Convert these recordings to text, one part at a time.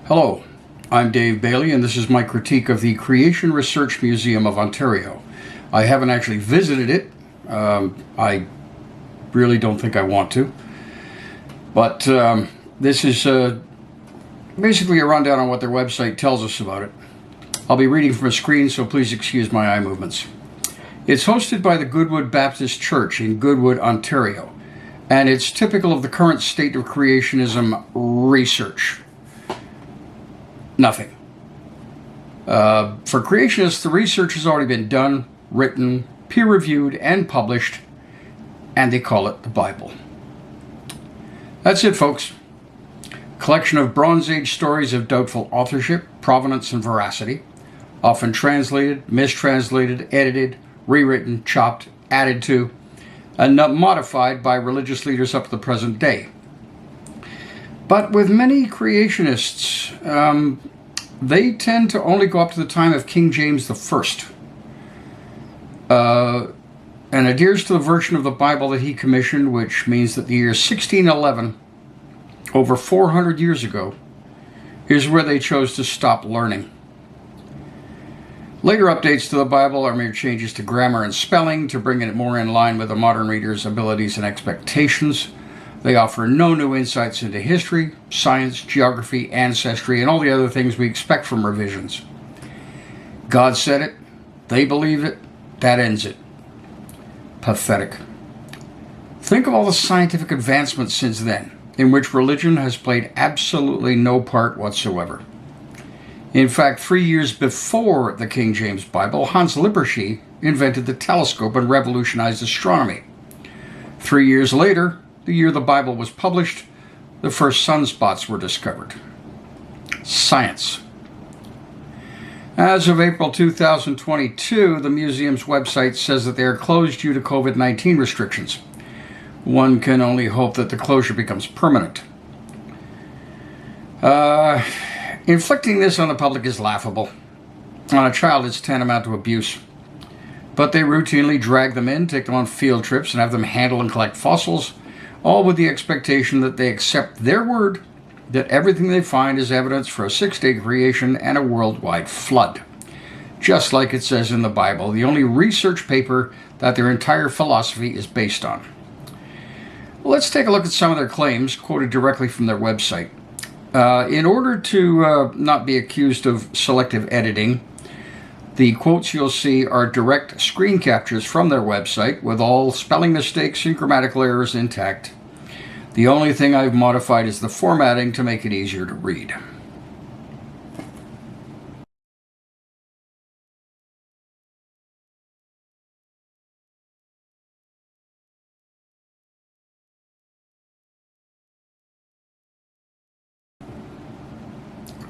Hello, I'm Dave Bailey, and this is my critique of the Creation Research Museum of Ontario. I haven't actually visited it. I really don't think I want to. But this is basically a rundown on what their website tells us about it. I'll be reading from a screen, so please excuse my eye movements. It's hosted by the Goodwood Baptist Church in Goodwood, Ontario, and it's typical of the current state of creationism research. Nothing. For creationists, the research has already been done, written, peer-reviewed, and published, and they call it the Bible. That's it, folks. Collection of Bronze Age stories of doubtful authorship, provenance, and veracity, often translated, mistranslated, edited, rewritten, chopped, added to, and modified by religious leaders up to the present day. But with many creationists, they tend to only go up to the time of King James I, and adheres to the version of the Bible that he commissioned, which means that the year 1611, over 400 years ago, is where they chose to stop learning. Later updates to the Bible are mere changes to grammar and spelling to bring it more in line with the modern reader's abilities and expectations. They offer no new insights into history, science, geography, ancestry, and all the other things we expect from revisions. God said it, they believe it, that ends it. Pathetic. Think of all the scientific advancements since then, in which religion has played absolutely no part whatsoever. In fact, 3 years before the King James Bible, Hans Lippershey invented the telescope and revolutionized astronomy. 3 years later, the year the Bible was published, the first sunspots were discovered. Science. As of April 2022, the museum's website says that they are closed due to COVID-19 restrictions. One can only hope that the closure becomes permanent. Inflicting this on the public is laughable. On a child, it's tantamount to abuse. But they routinely drag them in, take them on field trips, and have them handle and collect fossils, all with the expectation that they accept their word that everything they find is evidence for a six-day creation and a worldwide flood. Just like it says in the Bible, the only research paper that their entire philosophy is based on. Let's take a look at some of their claims, quoted directly from their website. In order to not be accused of selective editing, the quotes you'll see are direct screen captures from their website with all spelling mistakes and grammatical errors intact. The only thing I've modified is the formatting to make it easier to read.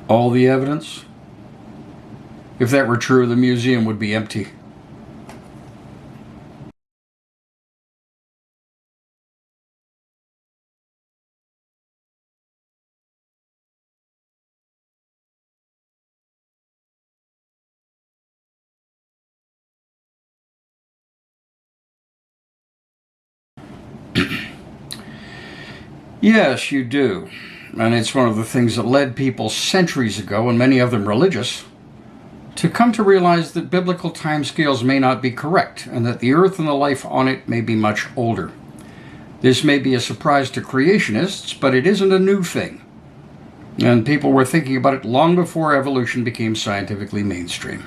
All the evidence? If that were true, the museum would be empty. Yes, you do. And it's one of the things that led people centuries ago, and many of them religious, to come to realize that biblical timescales may not be correct, and that the earth and the life on it may be much older. This may be a surprise to creationists, but it isn't a new thing. And people were thinking about it long before evolution became scientifically mainstream.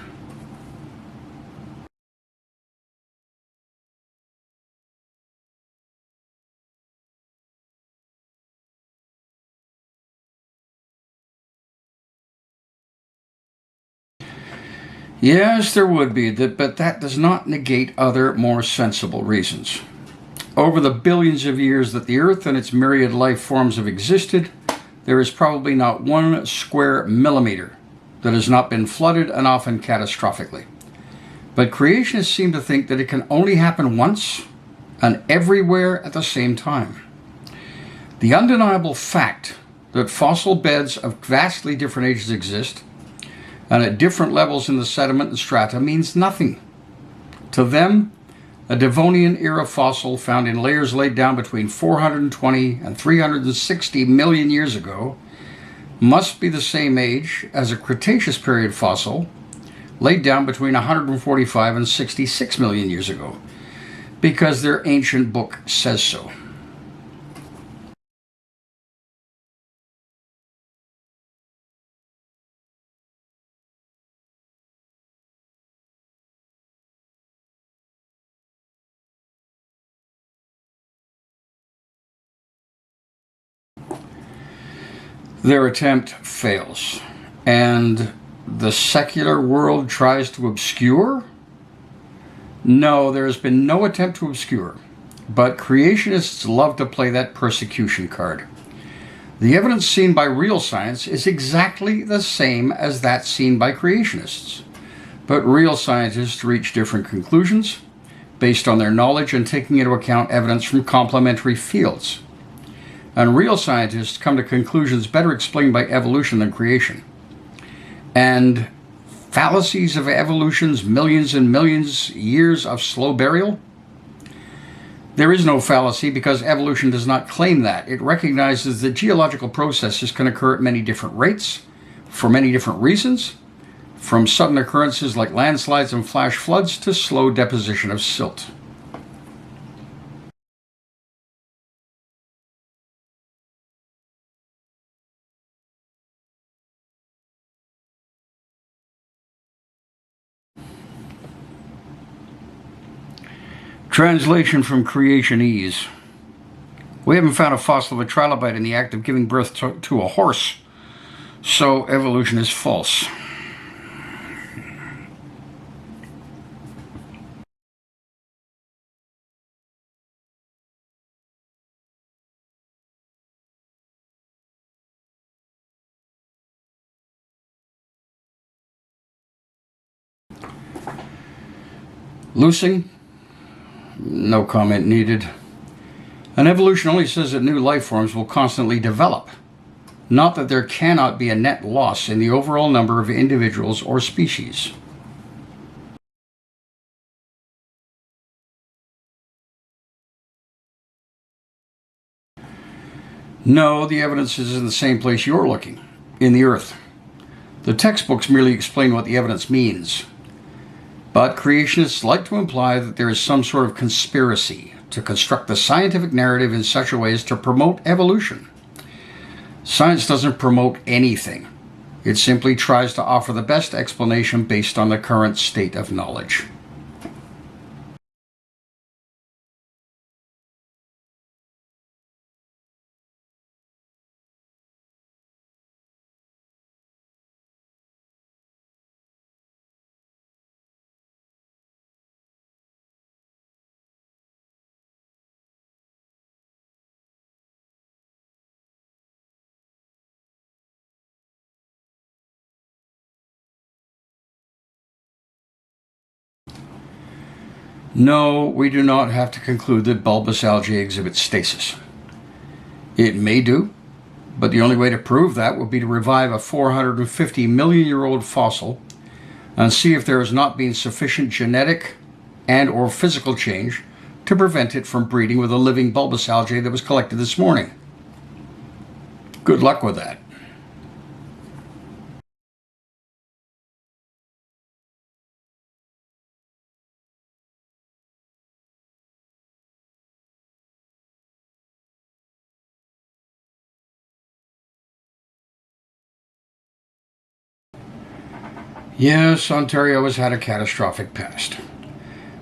Yes, there would be, but that does not negate other, more sensible reasons. Over the billions of years that the Earth and its myriad life forms have existed, there is probably not 1 square millimeter that has not been flooded, and often catastrophically. But creationists seem to think that it can only happen once and everywhere at the same time. The undeniable fact that fossil beds of vastly different ages exist and at different levels in the sediment and strata means nothing. To them, a Devonian-era fossil found in layers laid down between 420 and 360 million years ago must be the same age as a Cretaceous period fossil laid down between 145 and 66 million years ago, because their ancient book says so. Their attempt fails, and the secular world tries to obscure? No, there has been no attempt to obscure, but creationists love to play that persecution card. The evidence seen by real science is exactly the same as that seen by creationists, but real scientists reach different conclusions based on their knowledge and taking into account evidence from complementary fields. And real scientists come to conclusions better explained by evolution than creation. And fallacies of evolution's millions and millions years of slow burial? There is no fallacy because evolution does not claim that. It recognizes that geological processes can occur at many different rates, for many different reasons, from sudden occurrences like landslides and flash floods to slow deposition of silt. Translation from Creationese. We haven't found a fossil of a trilobite in the act of giving birth to a horse, so evolution is false. Loosing? No comment needed. And evolution only says that new life forms will constantly develop, not that there cannot be a net loss in the overall number of individuals or species. No, the evidence is in the same place you're looking, in the earth. The textbooks merely explain what the evidence means. But creationists like to imply that there is some sort of conspiracy to construct the scientific narrative in such a way as to promote evolution. Science doesn't promote anything. It simply tries to offer the best explanation based on the current state of knowledge. No, we do not have to conclude that bulbous algae exhibits stasis. It may do, but the only way to prove that would be to revive a 450 million year old fossil and see if there has not been sufficient genetic and or physical change to prevent it from breeding with a living bulbous algae that was collected this morning. Good luck with that. Yes, Ontario has had a catastrophic past.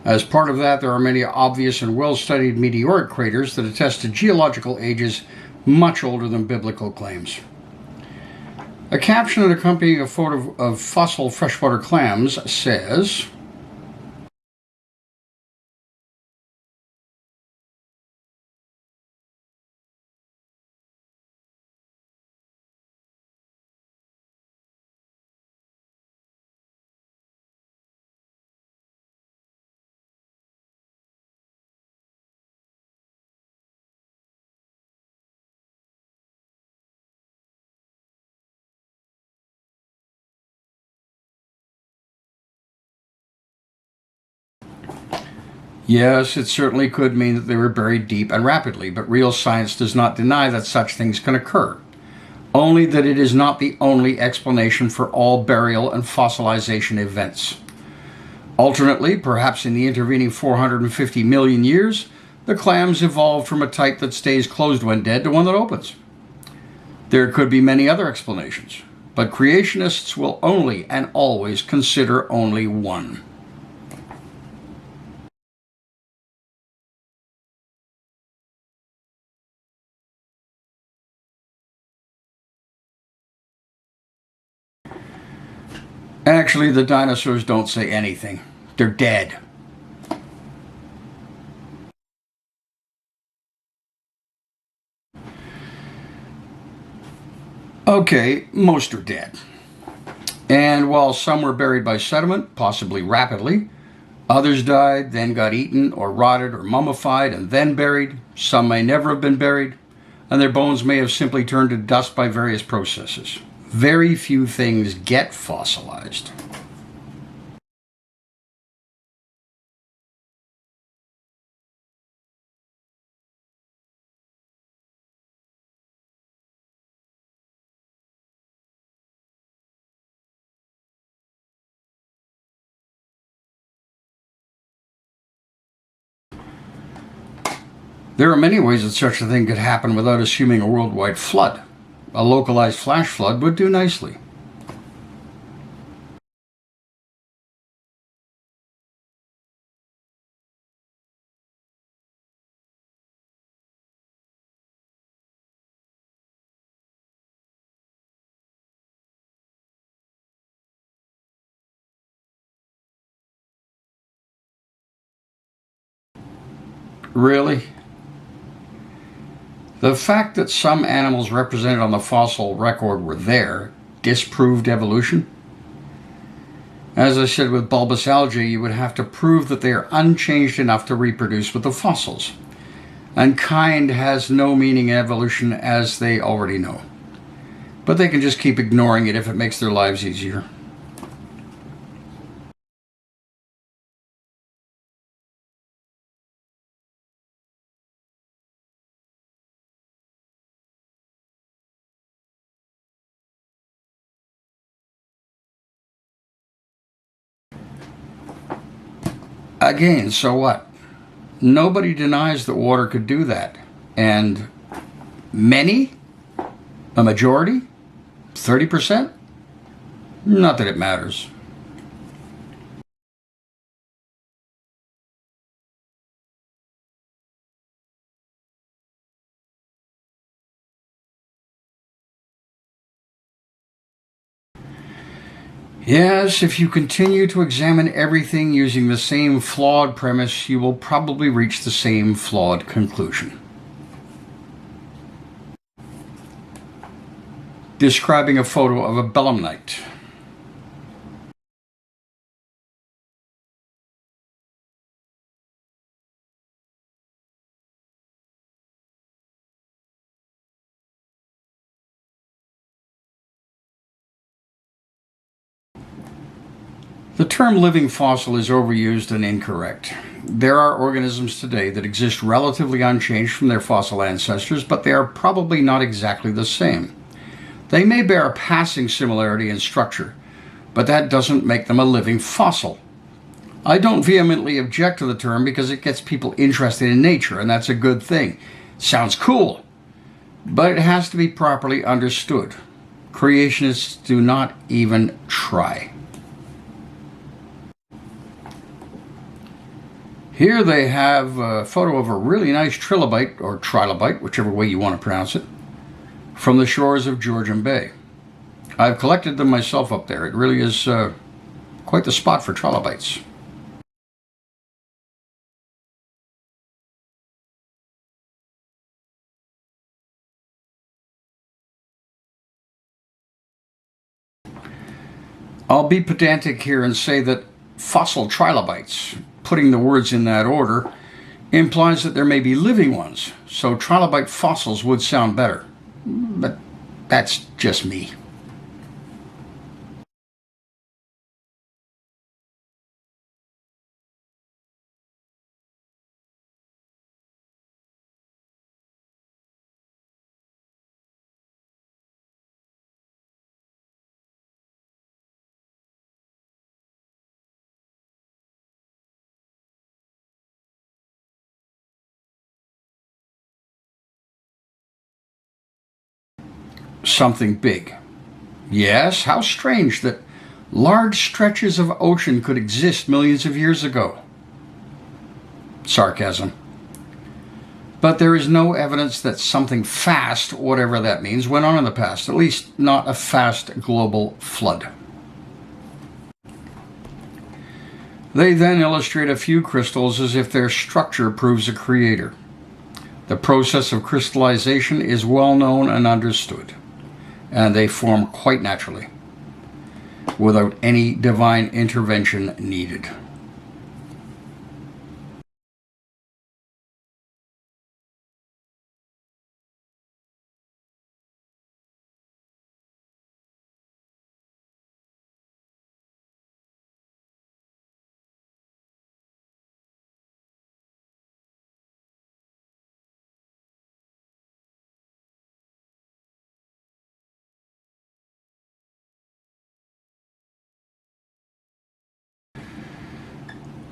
As part of that, there are many obvious and well-studied meteoric craters that attest to geological ages much older than biblical claims. A caption accompanying a photo of fossil freshwater clams says, yes, it certainly could mean that they were buried deep and rapidly, but real science does not deny that such things can occur. only that it is not the only explanation for all burial and fossilization events. Alternately, perhaps in the intervening 450 million years, the clams evolved from a type that stays closed when dead to one that opens. There could be many other explanations, but creationists will only and always consider only one. Actually, the dinosaurs don't say anything. They're dead. Okay, most are dead. And while some were buried by sediment, possibly rapidly, others died, then got eaten or rotted or mummified and then buried. Some may never have been buried, and their bones may have simply turned to dust by various processes. Very few things get fossilized. There are many ways that such a thing could happen without assuming a worldwide flood. A localized flash flood would do nicely. Really? The fact that some animals represented on the fossil record were there disproved evolution? As I said with bulbous algae, you would have to prove that they are unchanged enough to reproduce with the fossils. And kind has no meaning in evolution, as they already know. But they can just keep ignoring it if it makes their lives easier. Again, so what? Nobody denies that water could do that. And many? A majority? 30%? Not that it matters. Yes, if you continue to examine everything using the same flawed premise, you will probably reach the same flawed conclusion. Describing a photo of a belemnite. The term living fossil is overused and incorrect. There are organisms today that exist relatively unchanged from their fossil ancestors, but they are probably not exactly the same. They may bear a passing similarity in structure, but that doesn't make them a living fossil. I don't vehemently object to the term because it gets people interested in nature, and that's a good thing. Sounds cool, but it has to be properly understood. Creationists do not even try. Here they have a photo of a really nice trilobite, or trilobite, whichever way you want to pronounce it, from the shores of Georgian Bay. I've collected them myself up there. It really is quite the spot for trilobites. I'll be pedantic here and say that fossil trilobites, putting the words in that order, implies that there may be living ones, so trilobite fossils would sound better. But that's just me. something big. Yes, how strange that large stretches of ocean could exist millions of years ago. Sarcasm. But there is no evidence that something fast, whatever that means, went on in the past, at least not a fast global flood. They then illustrate a few crystals as if their structure proves a creator. The process of crystallization is well known and understood, and they form quite naturally, without any divine intervention needed.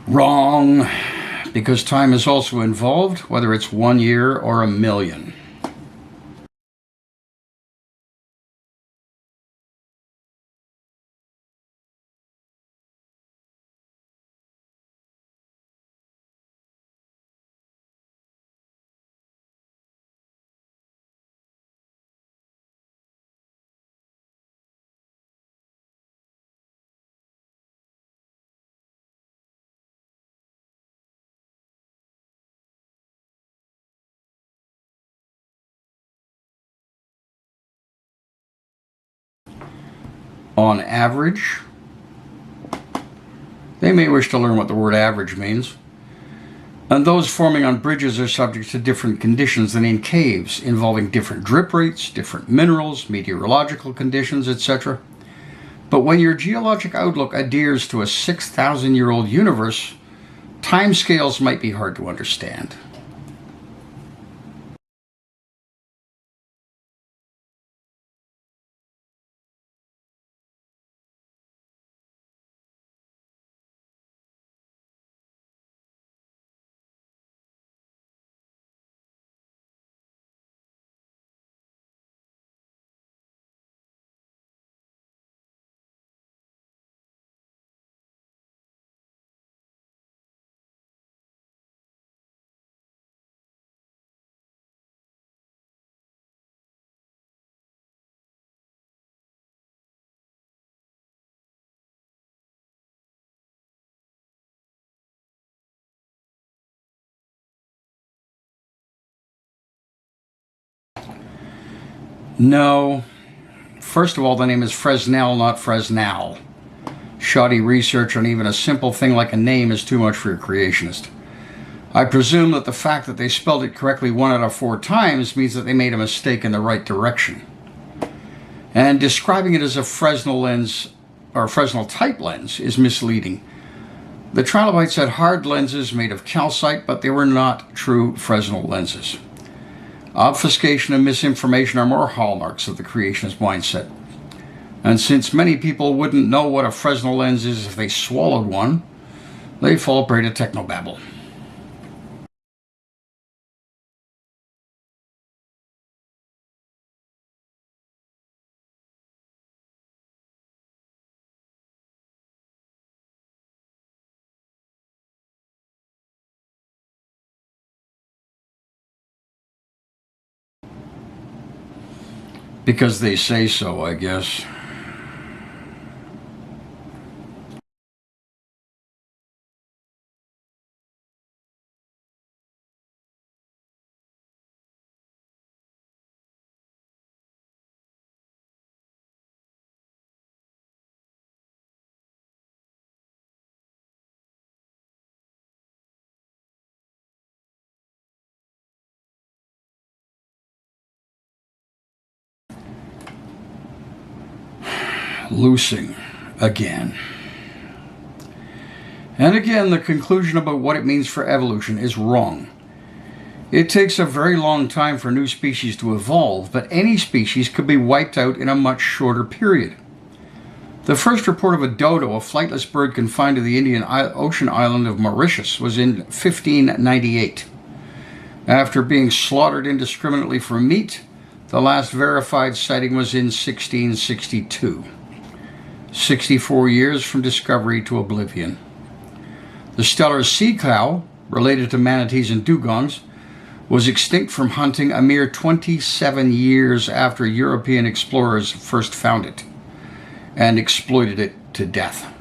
Wrong, because time is also involved, whether it's 1 year or a million. On average, they may wish to learn what the word average means. And those forming on bridges are subject to different conditions than in caves, involving different drip rates, different minerals, meteorological conditions, etc. But when your geologic outlook adheres to a 6,000-year-old universe, timescales might be hard to understand. No. First of all, the name is Fresnel, not Fresnal. Shoddy research on even a simple thing like a name is too much for a creationist. I presume that the fact that they spelled it correctly 1 out of 4 times means that they made a mistake in the right direction. And describing it as a Fresnel lens, or Fresnel type lens, is misleading. The trilobites had hard lenses made of calcite, but they were not true Fresnel lenses. Obfuscation and misinformation are more hallmarks of the creationist mindset. And since many people wouldn't know what a Fresnel lens is if they swallowed one, they fall prey to technobabble. Because they say so, I guess. Loosing again. And again, the conclusion about what it means for evolution is wrong. It takes a very long time for new species to evolve, but any species could be wiped out in a much shorter period. The first report of a dodo, a flightless bird confined to the Indian Ocean island of Mauritius, was in 1598. After being slaughtered indiscriminately for meat, The last verified sighting was in 1662. 64 years from discovery to oblivion. The stellar sea cow, related to manatees and dugongs, was extinct from hunting a mere 27 years after European explorers first found it and exploited it to death.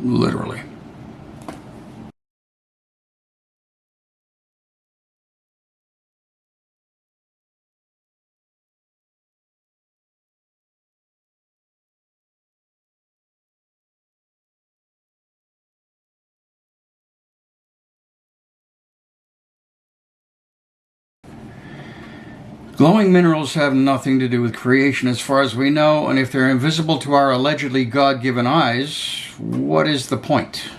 Literally. Glowing minerals have nothing to do with creation as far as we know, and if they're invisible to our allegedly God-given eyes, what is the point?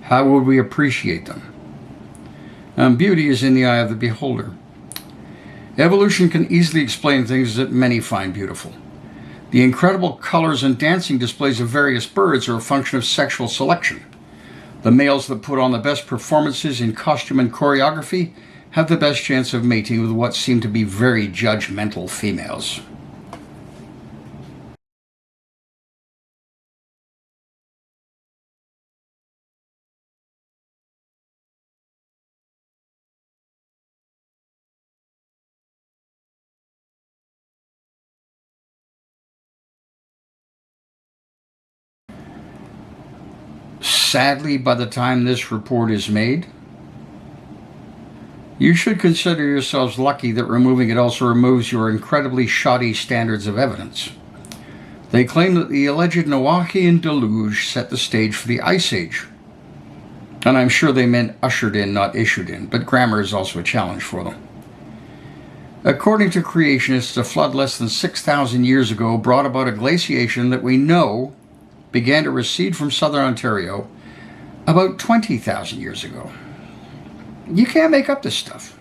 How would we appreciate them? Beauty is in the eye of the beholder. Evolution can easily explain things that many find beautiful. The incredible colors and dancing displays of various birds are a function of sexual selection. The males that put on the best performances in costume and choreography have the best chance of mating with what seem to be very judgmental females. Sadly, by the time this report is made, you should consider yourselves lucky that removing it also removes your incredibly shoddy standards of evidence. They claim that the alleged Noachian deluge set the stage for the Ice Age. And I'm sure they meant ushered in, not issued in, but grammar is also a challenge for them. According to creationists, a flood less than 6,000 years ago brought about a glaciation that we know began to recede from southern Ontario about 20,000 years ago. You can't make up this stuff.